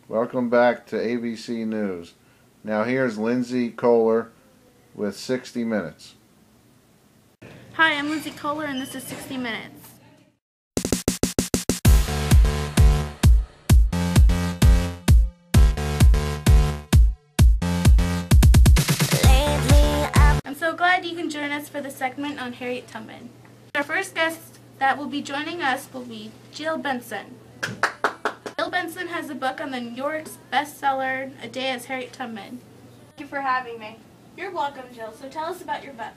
Welcome back to ABC News. Now here's Lindsay Kohler with 60 Minutes. Hi, I'm Lindsay Kohler and this is 60 Minutes. I'm so glad you can join us for the segment on Harriet Tubman. Our first guest that will be joining us will be Jill Benson. Jill Benson has a book on the New York bestseller, A Day as Harriet Tubman. Thank you for having me. You're welcome, Jill. So tell us about your book.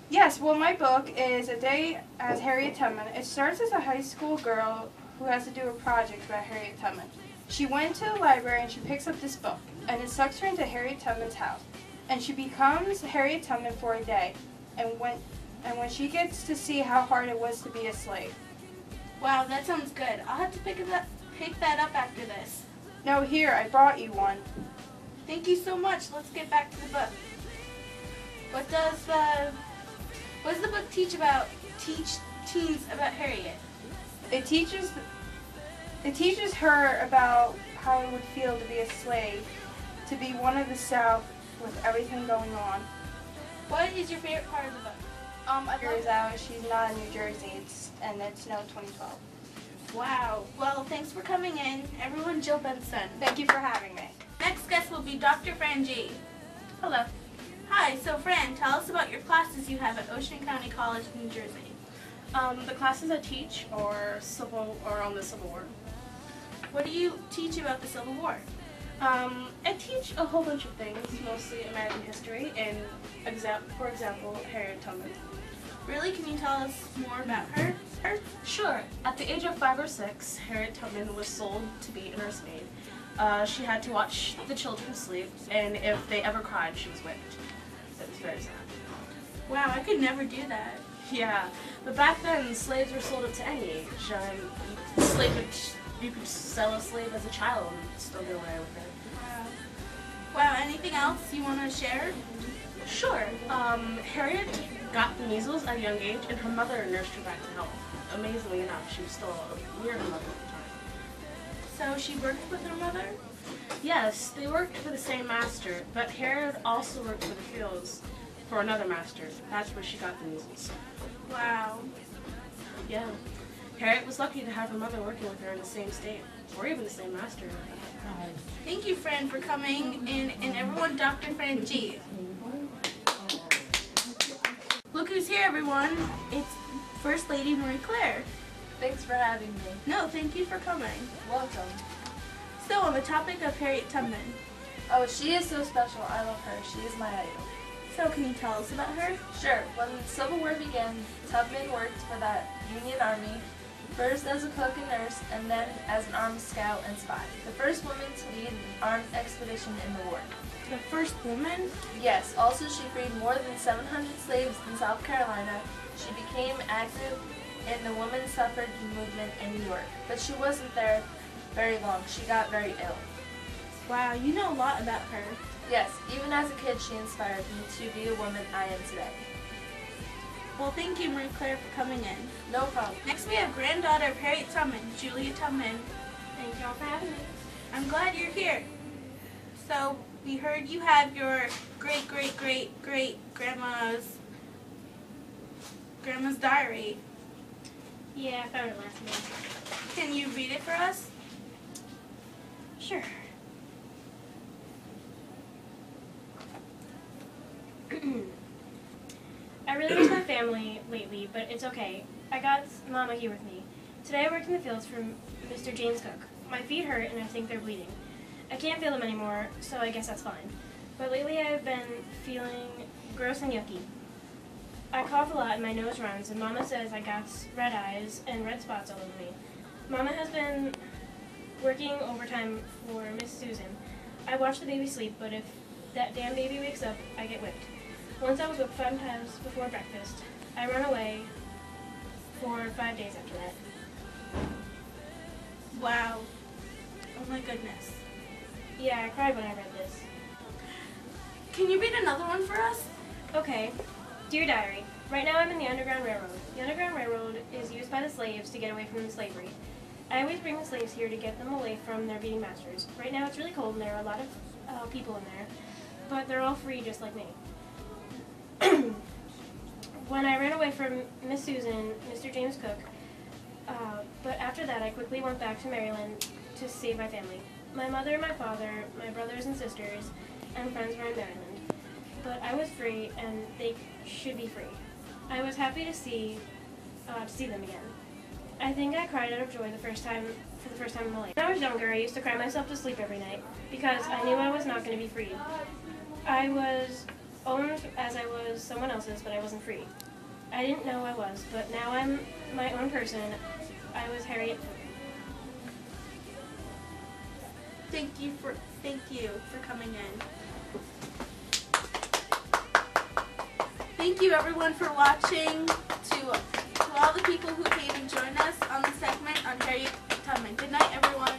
Yes, well, my book is A Day as Harriet Tubman. It starts as a high school girl who has to do a project about Harriet Tubman. She went to the library and she picks up this book, and it sucks her into Harriet Tubman's house. And she becomes Harriet Tubman for a day, and when she gets to see how hard it was to be a slave. Wow, that sounds good. I'll have to pick that up after this. No, here, I brought you one. Thank you so much. Let's get back to the book. What does the book teach teens about Harriet? It teaches her about how it would feel to be a slave, to be one of the South with everything going on. What is your favorite part of the book? She's not in New Jersey, and it's now 2012. Wow. Well, thanks for coming in. Everyone, Jill Benson. Thank you for having me. Next guest will be Dr. Fran G. Hello. Hi. So, Fran, tell us about your classes you have at Ocean County College, New Jersey. The classes I teach are on the Civil War. What do you teach about the Civil War? I teach a whole bunch of things, mostly American history, and for example, Harriet Tubman. Really? Can you tell us more about her? Sure. At the age of 5 or 6, Harriet Tubman was sold to be a nursemaid. She had to watch the children sleep, and if they ever cried, she was whipped. It was very sad. Wow, I could never do that. Yeah, but back then, slaves were sold up to any age. You could sell a slave as a child and still get away with it. Wow, anything else you want to share? Sure. Harriet got the measles at a young age, and her mother nursed her back to health. Amazingly enough, she was still near her mother at the time. So she worked with her mother? Yes, they worked for the same master, but Harriet also worked for the fields for another master. That's where she got the measles. Wow. Yeah. Harriet was lucky to have her mother working with her in the same state, or even the same master. Thank you, Fran, for coming in, and everyone, Dr. Fran G. Look who's here, everyone. It's First Lady Marie Claire. Thanks for having me. No, thank you for coming. Welcome. So, on the topic of Harriet Tubman. Oh, she is so special. I love her. She is my idol. So, can you tell us about her? Sure. When the Civil War began, Tubman worked for the Union Army, first as a cook and nurse, and then as an armed scout and spy. The first woman to lead an armed expedition in the war. The first woman? Yes. Also, she freed more than 700 slaves in South Carolina. She became active in the women's suffrage movement in New York. But she wasn't there very long. She got very ill. Wow, you know a lot about her. Yes. Even as a kid, she inspired me to be the woman I am today. Well, thank you, Marie Claire, for coming in. No problem. Next, we have granddaughter of Harriet Tubman, Julia Tubman. Thank y'all for having me. I'm glad you're here. So, we heard you have your great-great-great-great-grandma's diary. Yeah, I found it last night. Can you read it for us? Sure. I really miss my family lately, but it's okay. I got Mama here with me. Today I worked in the fields for Mr. James Cook. My feet hurt and I think they're bleeding. I can't feel them anymore, so I guess that's fine. But lately I've been feeling gross and yucky. I cough a lot and my nose runs, and Mama says I got red eyes and red spots all over me. Mama has been working overtime for Miss Susan. I watch the baby sleep, but if that damn baby wakes up, I get whipped. Once I was whipped 5 times before breakfast. I run away for 5 days after that. Wow. Oh my goodness. Yeah, I cried when I read this. Can you read another one for us? Okay. Dear Diary, right now I'm in the Underground Railroad. The Underground Railroad is used by the slaves to get away from slavery. I always bring the slaves here to get them away from their beating masters. Right now it's really cold and there are a lot of people in there, but they're all free just like me. When I ran away from Miss Susan, Mr. James Cook, but after that I quickly went back to Maryland to save my family. My mother, my father, my brothers and sisters, and friends were in Maryland. But I was free, and they should be free. I was happy to see them again. I think I cried out of joy for the first time in my life. When I was younger, I used to cry myself to sleep every night because I knew I was not going to be free. I was owned as I was someone else's, but I wasn't free. I didn't know I was, but now I'm my own person. I was Harriet Tubman. Thank you for coming in. Thank you everyone for watching. To all the people who came and joined us on the segment on Harriet Tubman. Good night everyone.